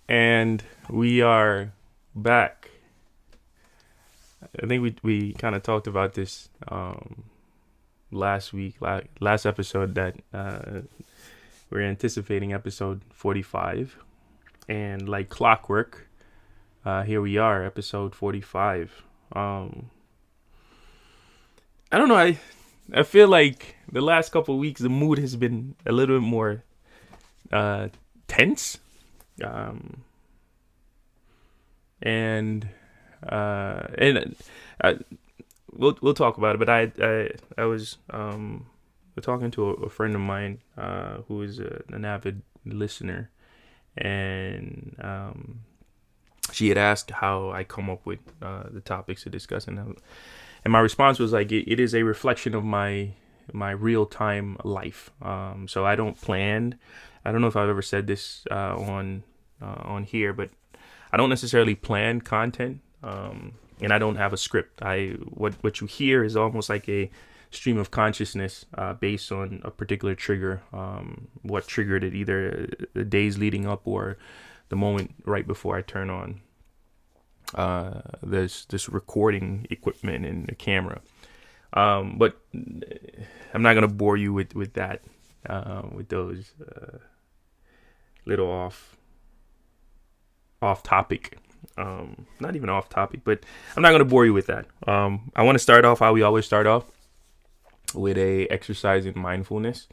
And we are back. I think we kind of talked about this last week, last episode that we're anticipating episode 45. And like clockwork, here we are, episode 45. I don't know. I feel like the last couple of weeks, the mood has been a little bit more tense. Um, and and we'll talk about it. But I was talking to a friend of mine who is an avid listener, and she had asked how I come up with the topics to discuss, and my response was like it is a reflection of my real time life. So I don't plan. I don't know if I've ever said this on here, but I don't necessarily plan content, and I don't have a script. What you hear is almost like a stream of consciousness based on a particular trigger. What triggered it, either the days leading up or the moment right before I turn on this recording equipment and the camera. But I'm not gonna bore you with that, with those little off topic, not even off topic, but I'm not going to bore you with that. I want to start off how we always start off, with a exercise in mindfulness.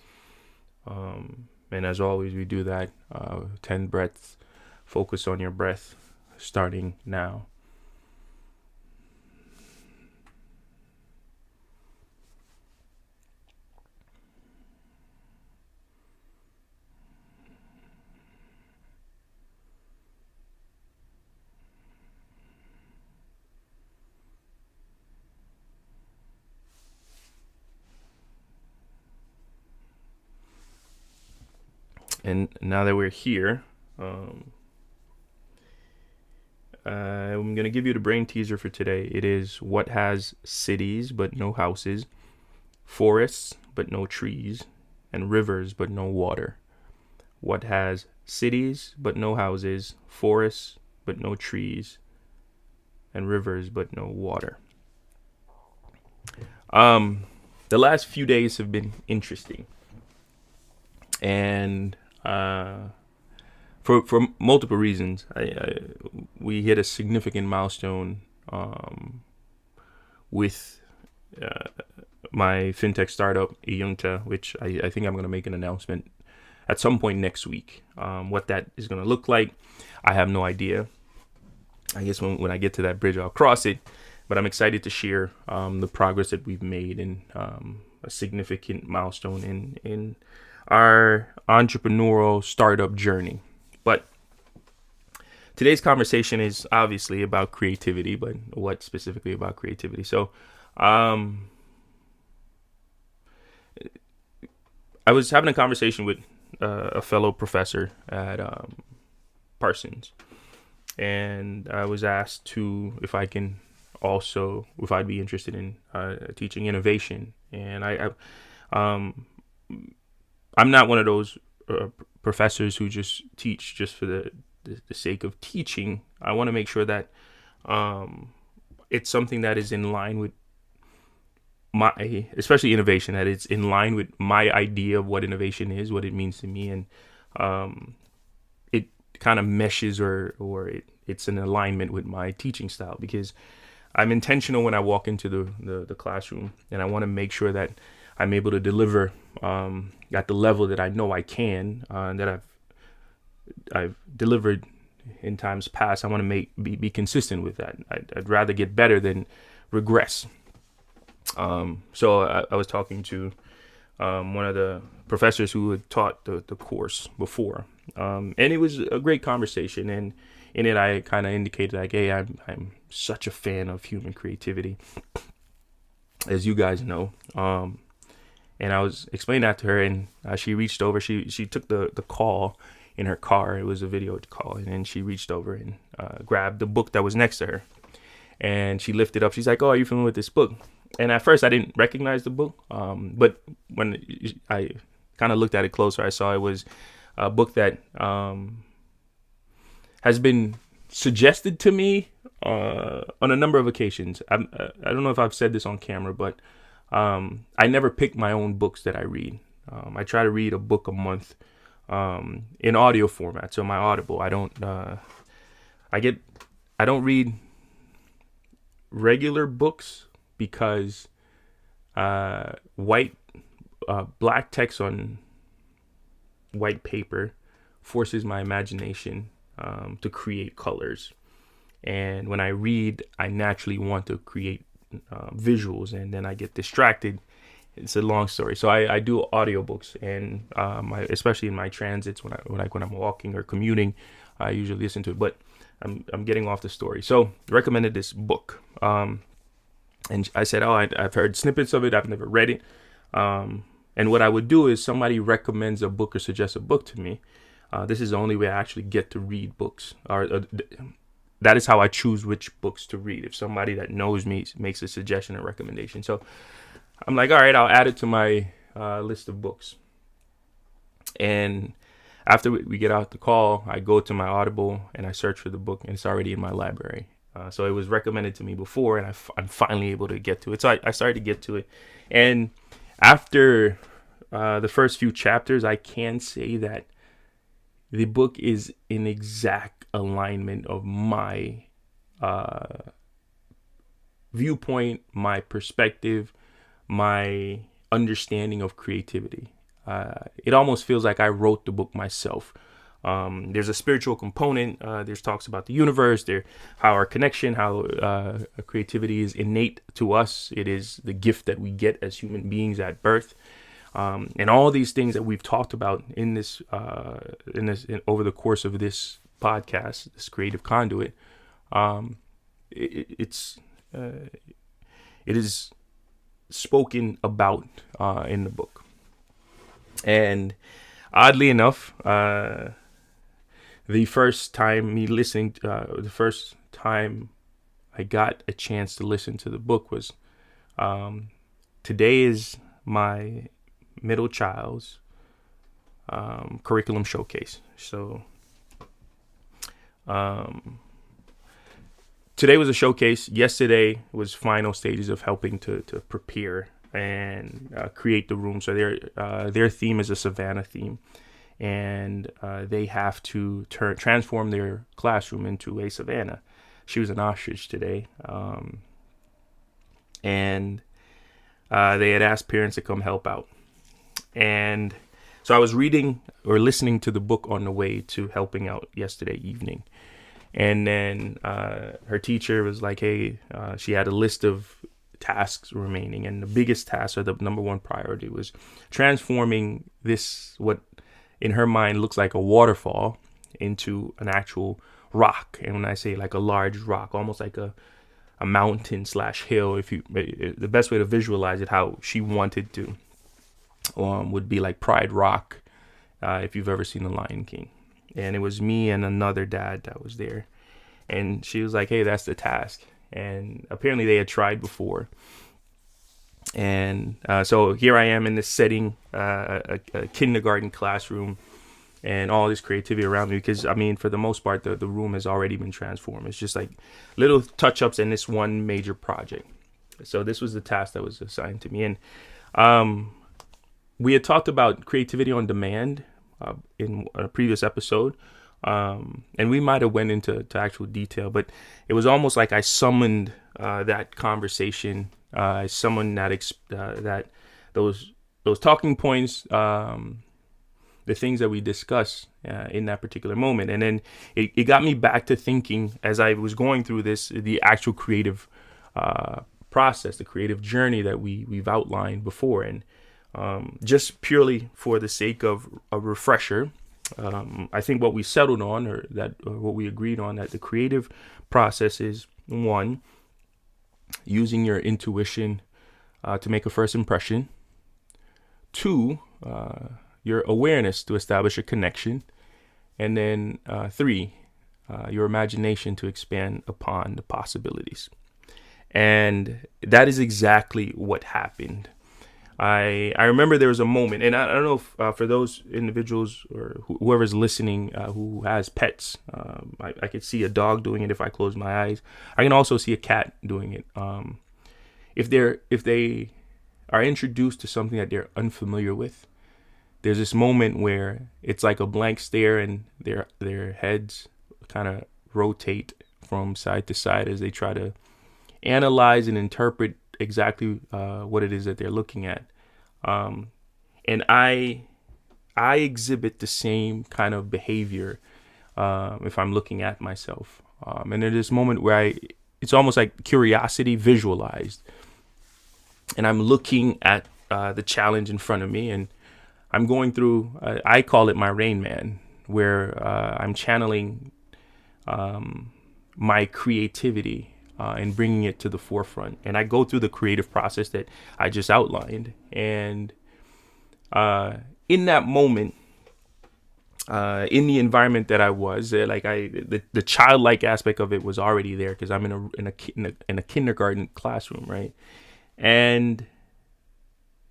And as always, we do that 10 breaths. Focus on your breath, starting now. And now that we're here, I'm going to give you the brain teaser for today. It is: what has cities but no houses, forests but no trees, and rivers but no water? What has cities but no houses, forests but no trees, and rivers but no water? The last few days have been interesting, and for multiple reasons. We hit a significant milestone with my fintech startup, Iyunta, which I think I'm going to make an announcement at some point next week. What that is going to look like, I have no idea. I guess when I get to that bridge, I'll cross it. But I'm excited to share the progress that we've made, and a significant milestone in our entrepreneurial startup journey. But today's conversation is obviously about creativity, but what specifically about creativity? So I was having a conversation with a fellow professor at Parsons, and I was asked if I'd be interested in teaching innovation. And I'm not one of those professors who just teach just for the sake of teaching. I want to make sure that it's something that is in line with especially innovation, that it's in line with my idea of what innovation is, what it means to me, and it kind of meshes or it's in alignment with my teaching style, because I'm intentional when I walk into the classroom, and I want to make sure that I'm able to deliver at the level that I know I can, that I've delivered in times past. I want to be consistent with that. I'd rather get better than regress. So I was talking to one of the professors who had taught the course before, and it was a great conversation. And in it, I kind of indicated like, hey, I'm such a fan of human creativity, as you guys know. And I was explaining that to her, and she reached over. She took the call in her car. It was a video call, and then she reached over and grabbed the book that was next to her, and she lifted up. She's like, "Oh, are you familiar with this book?" And at first, I didn't recognize the book, but when I kind of looked at it closer, I saw it was a book that has been suggested to me on a number of occasions. I don't know if I've said this on camera, but I never pick my own books that I read. I try to read a book a month in audio format, so my Audible. I don't read regular books because black text on white paper forces my imagination to create colors. And when I read, I naturally want to create visuals, and then I get distracted. It's a long story. So I do audiobooks, and especially in my transits when I'm walking or commuting, I usually listen to it. But I'm getting off the story. So recommended this book, and I said, I've heard snippets of it. I've never read it. And what I would do is somebody recommends a book or suggests a book to me. This is the only way I actually get to read books, that is how I choose which books to read. If somebody that knows me makes a suggestion or recommendation. So I'm like, all right, I'll add it to my list of books. And after we get out the call, I go to my Audible and I search for the book, and it's already in my library. So it was recommended to me before, and I'm finally able to get to it. So I started to get to it. And after the first few chapters, I can say that the book is in exact alignment of my viewpoint, my perspective, my understanding of creativity. It almost feels like I wrote the book myself. There's a spiritual component. There's talks about the universe, how our connection, how creativity is innate to us. It is the gift that we get as human beings at birth. And all these things that we've talked about in over the course of this podcast, this creative conduit, it is spoken about in the book. And oddly enough, the first time I got a chance to listen to the book was today is my middle child's curriculum showcase. So today was a showcase. Yesterday was final stages of helping to prepare and create the room. So their theme is a Savannah theme, and they have to transform their classroom into a Savannah. She was an ostrich today, and they had asked parents to come help out. And so I was reading or listening to the book on the way to helping out yesterday evening. And then her teacher was like, hey, she had a list of tasks remaining. And the biggest task, or the number one priority, was transforming this, what in her mind looks like a waterfall, into an actual rock. And when I say like a large rock, almost like a mountain / hill, the best way to visualize it, how she wanted to, would be like Pride Rock, if you've ever seen The Lion King. And it was me and another dad that was there. And she was like, hey, that's the task. And apparently they had tried before. And so here I am in this setting, a kindergarten classroom, and all this creativity around me. Because, I mean, for the most part, the room has already been transformed. It's just like little touch-ups in this one major project. So this was the task that was assigned to me. And we had talked about creativity on demand in a previous episode, and we might have went into actual detail, but it was almost like I summoned that conversation. I summoned that those talking points, the things that we discussed in that particular moment, and then it got me back to thinking as I was going through this, the actual creative process, the creative journey that we've outlined before. And just purely for the sake of a refresher, I think what we settled on, or what we agreed on, that the creative process is, 1, using your intuition to make a first impression. 2, your awareness to establish a connection. And then 3, your imagination to expand upon the possibilities. And that is exactly what happened. I remember there was a moment, and I don't know if for those individuals or whoever's listening who has pets, I could see a dog doing it if I close my eyes. I can also see a cat doing it. If they are introduced to something that they're unfamiliar with, there's this moment where it's like a blank stare, and their heads kind of rotate from side to side as they try to analyze and interpret exactly what it is that they're looking at. Um, and I exhibit the same kind of behavior if I'm looking at myself. And there's this moment where it's almost like curiosity visualized, and I'm looking at the challenge in front of me, and I'm going through. I call it my Rain Man, where I'm channeling my creativity and bringing it to the forefront. And I go through the creative process that I just outlined. And in that moment, in the environment that I was, the childlike aspect of it was already there because I'm in a kindergarten classroom, right? And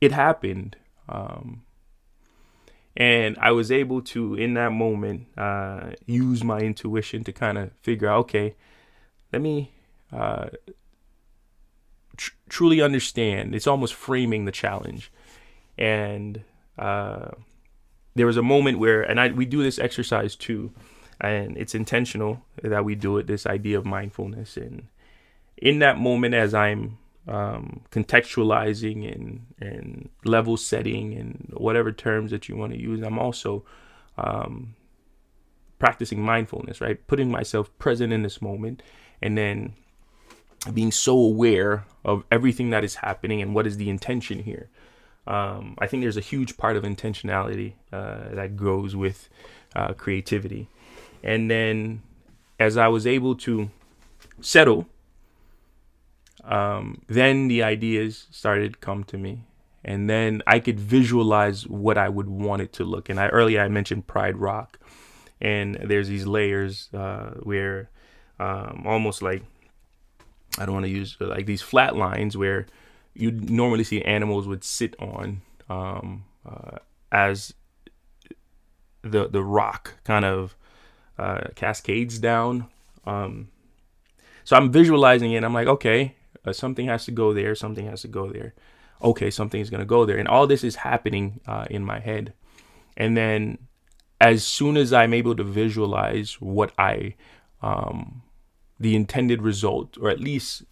it happened. And I was able to, in that moment, use my intuition to kind of figure out, okay, let me truly understand. It's almost framing the challenge. And there was a moment where, and we do this exercise too, and it's intentional that we do it, this idea of mindfulness. And in that moment, as I'm contextualizing and level setting and whatever terms that you want to use, I'm also practicing mindfulness, right? Putting myself present in this moment, and then being so aware of everything that is happening and what is the intention here. I think there's a huge part of intentionality that goes with creativity. And then as I was able to settle, then the ideas started to come to me. And then I could visualize what I would want it to look. And earlier I mentioned Pride Rock. And there's these layers where almost like, I don't want to use like these flat lines where you normally see animals would sit on as the rock kind of cascades down. So I'm visualizing it. And I'm like, okay, something has to go there. Something has to go there. Okay, something is going to go there. And all this is happening in my head. And then as soon as I'm able to visualize what the intended result, or at least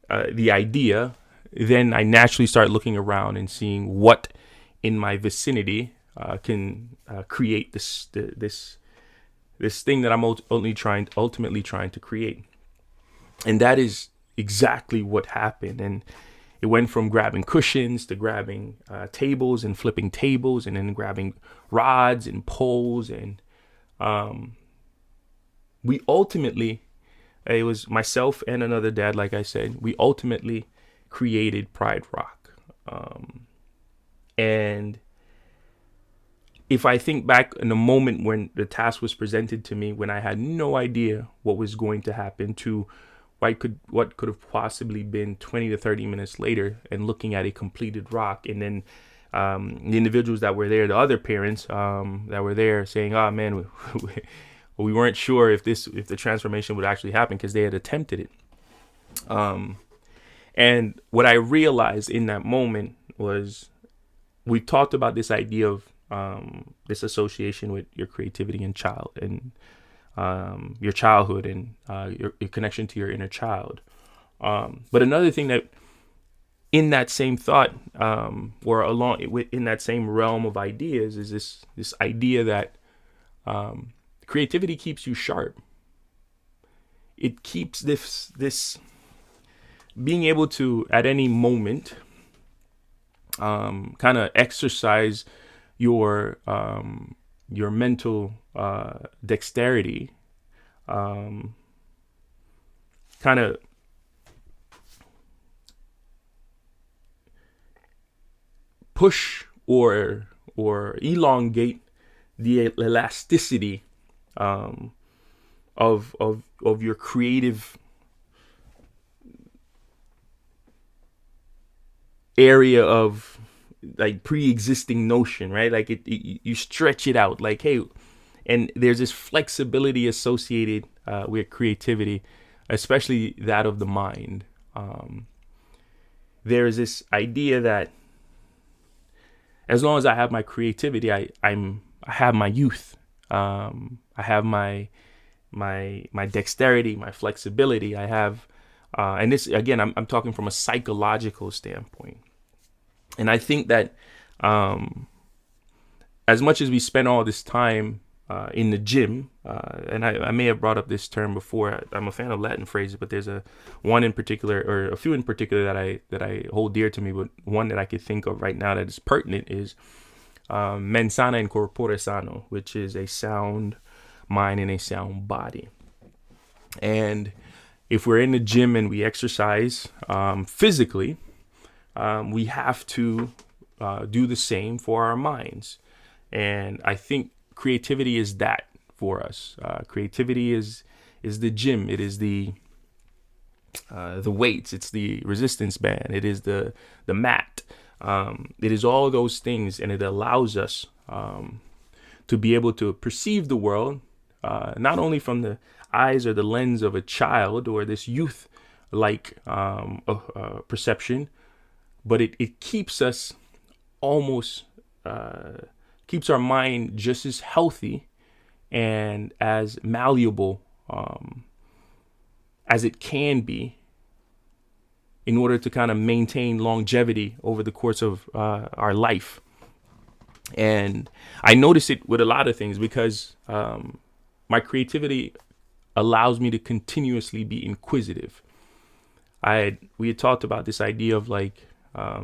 the idea, then I naturally start looking around and seeing what in my vicinity can create this thing that I'm ultimately trying to create. And that is exactly what happened. And it went from grabbing cushions to grabbing tables and flipping tables, and then grabbing rods and poles. And we ultimately, it was myself and another dad, like I said, we ultimately created Pride Rock. And if I think back in the moment when the task was presented to me, when I had no idea what was going to happen, to what could have possibly been 20 to 30 minutes later, and looking at a completed rock, and then the individuals that were there, the other parents that were there, saying, "Oh man, we weren't sure if the transformation would actually happen," because they had attempted it. And what I realized in that moment was, we talked about this idea of this association with your creativity and your childhood, and your connection to your inner child. But another thing that, in that same thought, or in that same realm of ideas, is this idea that creativity keeps you sharp. It keeps this being able to, at any moment, kind of exercise your mental dexterity, kind of push or elongate the elasticity of your creative area of like pre-existing notion, right? Like you stretch it out. Like, hey, And there's this flexibility associated with creativity, especially that of the mind. There's this idea that as long as I have my creativity, I have my youth. I have my dexterity, my flexibility. I have, and this again, I'm talking from a psychological standpoint. And I think that as much as we spend all this time in the gym, and I may have brought up this term before. I'm a fan of Latin phrases, but there's one in particular, or a few in particular that I hold dear to me. But one that I could think of right now that is pertinent is mens sana in corpore sano, which is a sound mind and a sound body. And if we're in the gym and we exercise physically, we have to do the same for our minds. And I think creativity is that for us. Creativity is the gym. It is the weights. It's the resistance band. It is the mat. It is all those things, and it allows us to be able to perceive the world not only from the eyes or the lens of a child or this youth like perception, but it keeps us almost keeps our mind just as healthy and as malleable as it can be in order to kind of maintain longevity over the course of our life. And I notice it with a lot of things because my creativity allows me to continuously be inquisitive. We had talked about this idea of like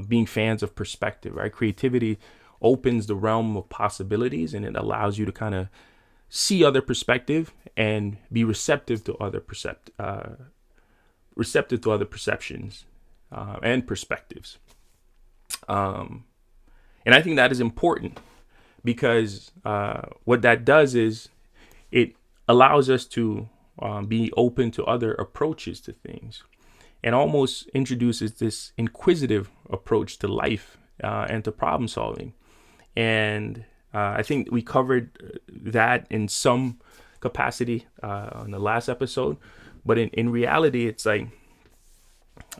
being fans of perspective, right? Creativity opens the realm of possibilities, and it allows you to kind of see other perspective and be receptive to other perceptions and perspectives. And I think that is important because what that does is it allows us to be open to other approaches to things, and almost introduces this inquisitive approach to life and to problem solving. And I think we covered that in some capacity on the last episode. But in reality, it's like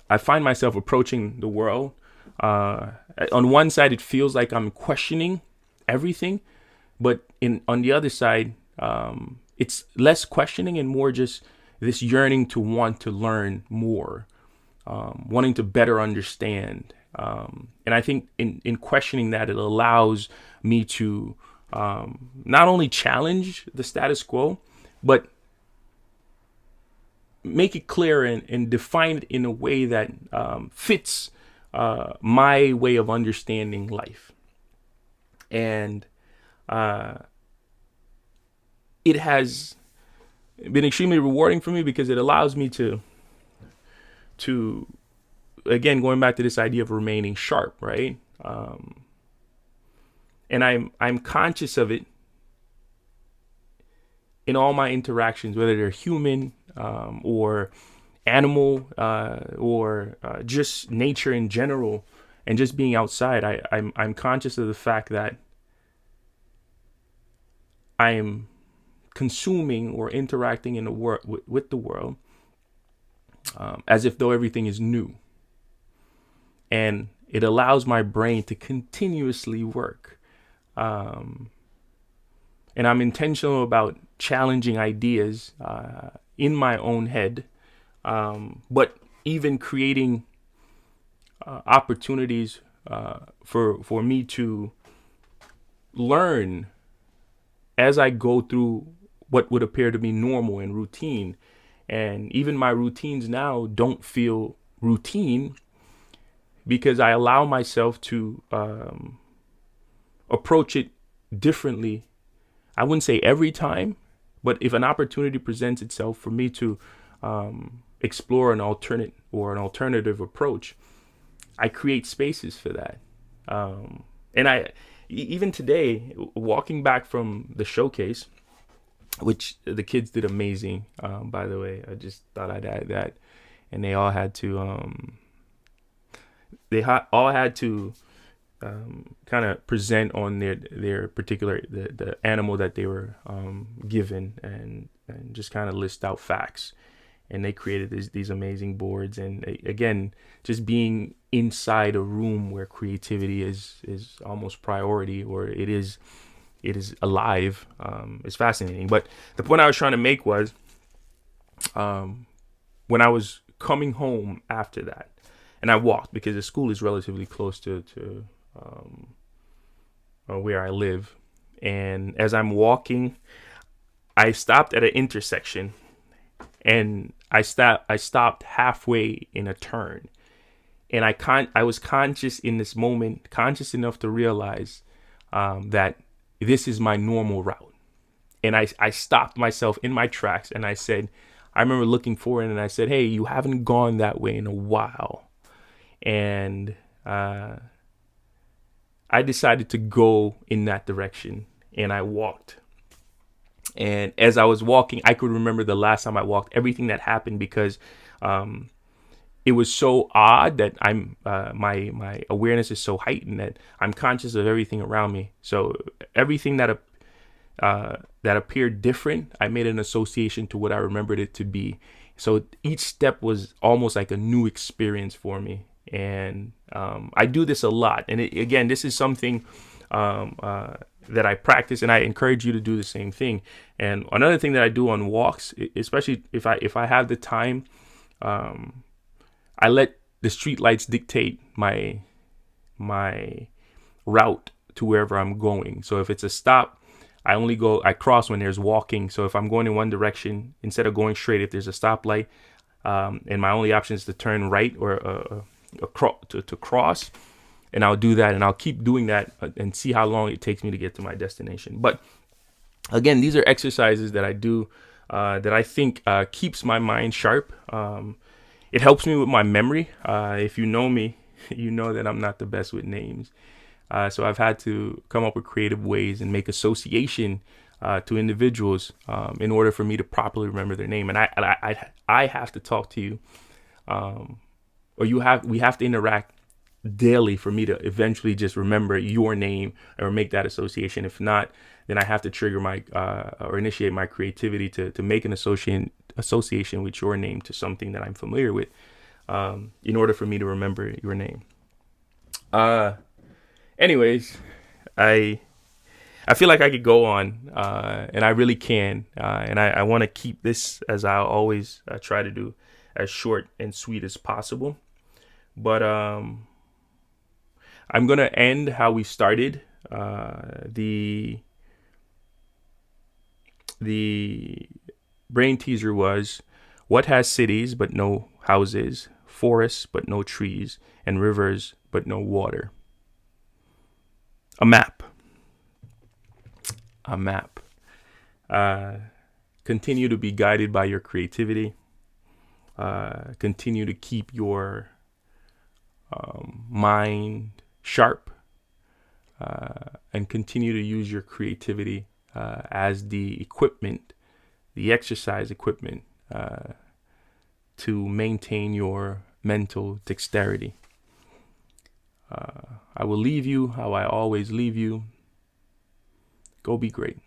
I find myself approaching the world. On one side, it feels like I'm questioning everything. But on the other side, it's less questioning and more just this yearning to want to learn more, wanting to better understand. And I think in questioning that, it allows me to not only challenge the status quo, but make it clear and define it in a way that fits my way of understanding life. And it has been extremely rewarding for me because it allows me to again, going back to this idea of remaining sharp, right? And I'm conscious of it in all my interactions, whether they're human or animal or just nature in general, and just being outside. I'm conscious of the fact that I am consuming or interacting in the world with the world as if though everything is new. And it allows my brain to continuously work. And I'm intentional about challenging ideas in my own head, but even creating opportunities for me to learn as I go through what would appear to be normal and routine. And even my routines now don't feel routine because I allow myself to approach it differently. I wouldn't say every time, but if an opportunity presents itself for me to explore an alternative approach, I create spaces for that. And I even today, walking back from the showcase, which the kids did amazing, by the way. I just thought I'd add that. And they all had to kind of present on their particular the animal that they were given, and just kind of list out facts. And they created these amazing boards. And again, just being inside a room where creativity is almost priority, or it is alive, is fascinating. But the point I was trying to make was, when I was coming home after that, and I walked because the school is relatively close to where I live. And as I'm walking, I stopped at an intersection, and I stopped halfway in a turn, and I was conscious in this moment, conscious enough to realize that this is my normal route. And I stopped myself in my tracks, and I remember looking forward, and I said, hey, you haven't gone that way in a while. And I decided to go in that direction, and I walked. And as I was walking, I could remember the last time I walked, everything that happened, because it was so odd that my awareness is so heightened that I'm conscious of everything around me. So everything that appeared different, I made an association to what I remembered it to be. So each step was almost like a new experience for me. And I do this a lot. And again, this is something that I practice, and I encourage you to do the same thing. And another thing that I do on walks, especially if I have the time, I let the street lights dictate my route to wherever I'm going. So if it's a stop, I cross when there's walking. So if I'm going in one direction, instead of going straight, if there's a stoplight, and my only option is to turn right or to cross, and I'll do that, and I'll keep doing that and see how long it takes me to get to my destination. But again, these are exercises that I do that I think keeps my mind sharp. It helps me with my memory. If you know me, you know that I'm not the best with names. So I've had to come up with creative ways and make association to individuals in order for me to properly remember their name. And I have to talk to you, we have to interact daily for me to eventually just remember your name or make that association. If not, then I have to trigger or initiate my creativity to make an association with your name to something that I'm familiar with, in order for me to remember your name. Anyways, I feel like I could go on, and I really can, and I want to keep this, as I always try to do, as short and sweet as possible. But I'm going to end how we started. The brain teaser was, what has cities but no houses, forests but no trees, and rivers but no water? A map. A map. Continue to be guided by your creativity. Continue to keep your mind sharp, and continue to use your creativity as the equipment, the exercise equipment, to maintain your mental dexterity. I will leave you how I always leave you. Go be great.